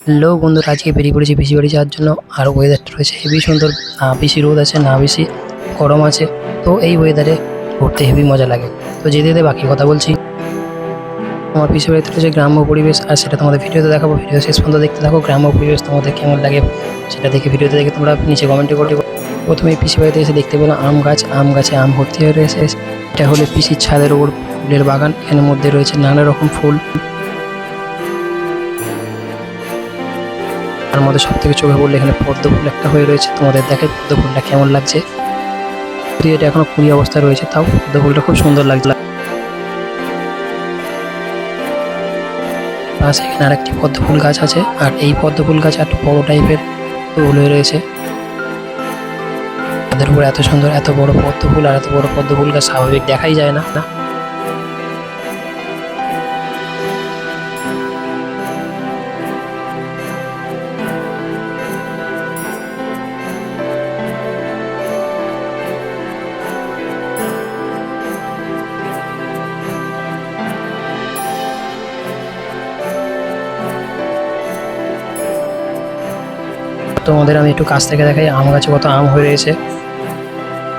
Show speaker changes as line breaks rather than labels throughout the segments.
Hello বন্ধুরা, আজকে বেরিয়ে পড়েছি পিসি বাড়ি যাওয়ার জন্য। আর ওয়েদারটা রয়েছে হেভি সুন্দর, না বেশি রোদ আছে না বেশি গরম আছে। তো এই ওয়েদারে ঘুরতে হেভি মজা লাগে। তো যেতে যেতে বাকি কথা বলছি। আমার পিসি বাড়িতে রয়েছে গ্রাম্য পরিবেশ, আর সেটা তোমাদের ভিডিওতে দেখাবো। ভিডিও শেষ পর্যন্ত দেখতে থাকো। গ্রাম্য পরিবেশ তোমাদের কেমন লাগে সেটা দেখে, ভিডিওতে দেখে তোমরা নিচে কমেন্টে করে। প্রথমে পিসি বাড়িতে এসে দেখতে পেলাম আম গাছ, আম গাছে আম ভর্তি হয়ে রয়েছে। এটা হলো পিসির ছাদের ওপর ফুলের বাগান। এখানের মধ্যে রয়েছে নানা রকম ফুল। তার মধ্যে সব থেকে চোখে পড়লে এখানে পদ্ম ফুল একটা হয়ে রয়েছে। তোমাদের দেখে পদ্ম ফুলটা কেমন লাগছে। যদি এটা এখনো কুড়ি অবস্থা রয়েছে, তাও পদ্ম ফুলটা খুব সুন্দর লাগছে। প্লাস এখানে আরেকটি পদ্ম ফুল গাছ আছে, আর এই পদ্ম ফুল গাছ একটু বড় টাইপের ফুল হয়ে রয়েছে। তাদের উপর এত সুন্দর এত বড় পদ্ম ফুল, আর এত বড় পদ্ম ফুল গাছ স্বাভাবিক দেখাই যায় না। তোমাদের আমি একটু কাছ থেকে দেখাই আম গাছে কত আম হয়ে রয়েছে।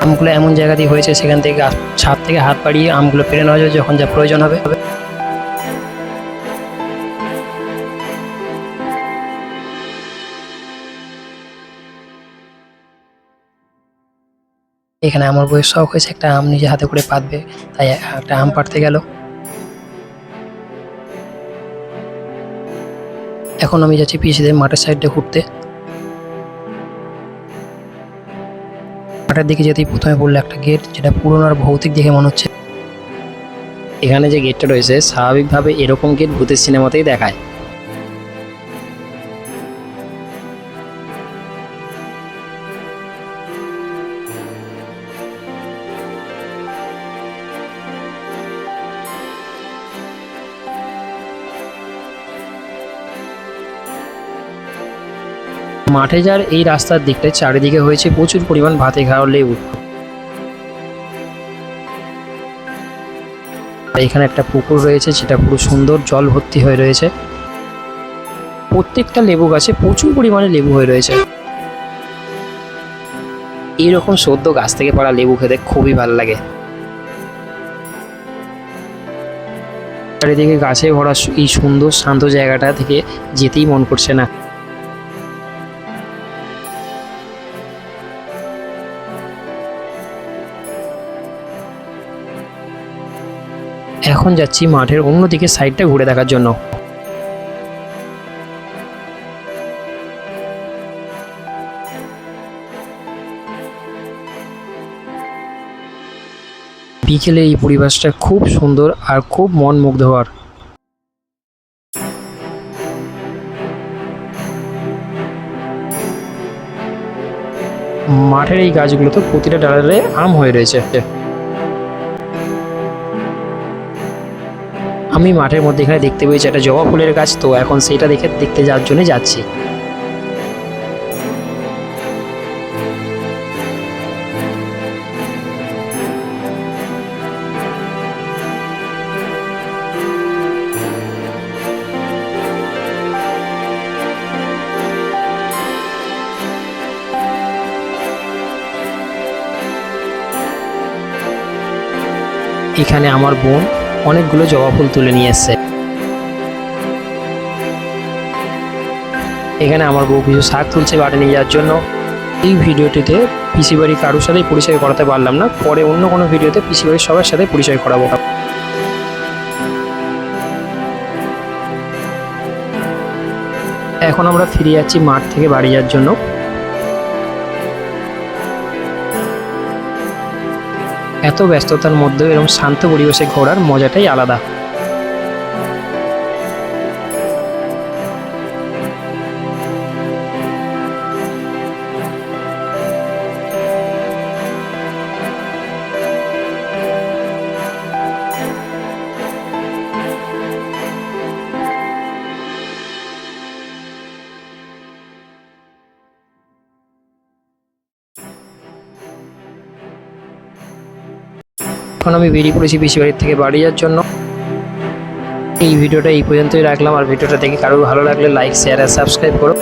আমগুলো এমন জায়গা দিয়ে হয়েছে, সেখান থেকে ছাদ থেকে হাত বাড়িয়ে আমগুলো পেরে নেওয়া যায় যখন যা প্রয়োজন হবে। এখানে আমার বউয়ের শখ হয়েছে একটা আম নিজে হাতে করে পাতবে, তাই একটা আম পাড়তে গেল। এখন আমি যাচ্ছি পিসিদের মাঠের সাইডে ঘুরতে। মাঠের দিকে যেতেই প্রথমে পড়লো একটা গেট, যেটা পুরনো আর ভৌতিক দেখে মনে হচ্ছে। এখানে যে গেটটা রয়েছে, স্বাভাবিকভাবে এরকম গেট ভূতের সিনেমাতেই দেখায়। মাঠে যাওয়ার এই রাস্তার দিকটায় চারিদিকে হয়েছে প্রচুর পরিমাণ ভাতে খাওয়ার লেবু। এখানে একটা পুকুর রয়েছে, যেটা পুরো সুন্দর জল ভর্তি হয়ে রয়েছে। প্রত্যেকটা লেবু গাছে প্রচুর পরিমাণে লেবু হয়ে রয়েছে। এইরকম সদ্য গাছ থেকে পড়া লেবু খেতে খুবই ভালো লাগে। চারিদিকে গাছে ভরা এই সুন্দর শান্ত জায়গাটা থেকে যেতেই মন করছে না। এখন যাচ্ছি মাঠের অন্যদিকে সাইডটা ঘুরে দেখার জন্য। বিকেলে এই পরিবেশটা খুব সুন্দর আর খুব মন মুগ্ধ হওয়ার। মাঠের এই গাছগুলোতে প্রতিটা ডালে আম হয়ে রয়েছে। আমি মাঠের মধ্যে এখানে দেখতে পেয়েছি একটা জবা ফুলের গাছ, তো এখন সেটা দেখতে যাওয়ার জন্য যাচ্ছি। এখানে আমার বোন অনেকগুলো জবা ফুল তুলে নিয়ে এসছে। এখানে আমার বউ কিছু শাক তুলছে বাড়ি নিয়ে যাওয়ার জন্য। এই ভিডিওটিতে পিসি বাড়ি কারোর সাথেই পরিচয় করাতে পারলাম না, পরে অন্য কোনো ভিডিওতে পিসি বাড়ির সবার সাথে পরিচয় করাবো। এখন আমরা ফিরে যাচ্ছি মাঠ থেকে বাড়ি যাওয়ার জন্য। এত ব্যস্ততার মধ্যেও এরকম শান্ত পরিবেশে ঘোরার মজাটাই আলাদা। এখন আমি বেরিয়ে পড়েছি পিসি বাড়ির থেকে বাড়ি যাওয়ার জন্য। এই ভিডিওটা এই পর্যন্তই রাখলাম, আর ভিডিওটা দেখে কারো ভালো লাগলে লাইক, শেয়ার আর সাবস্ক্রাইব করো।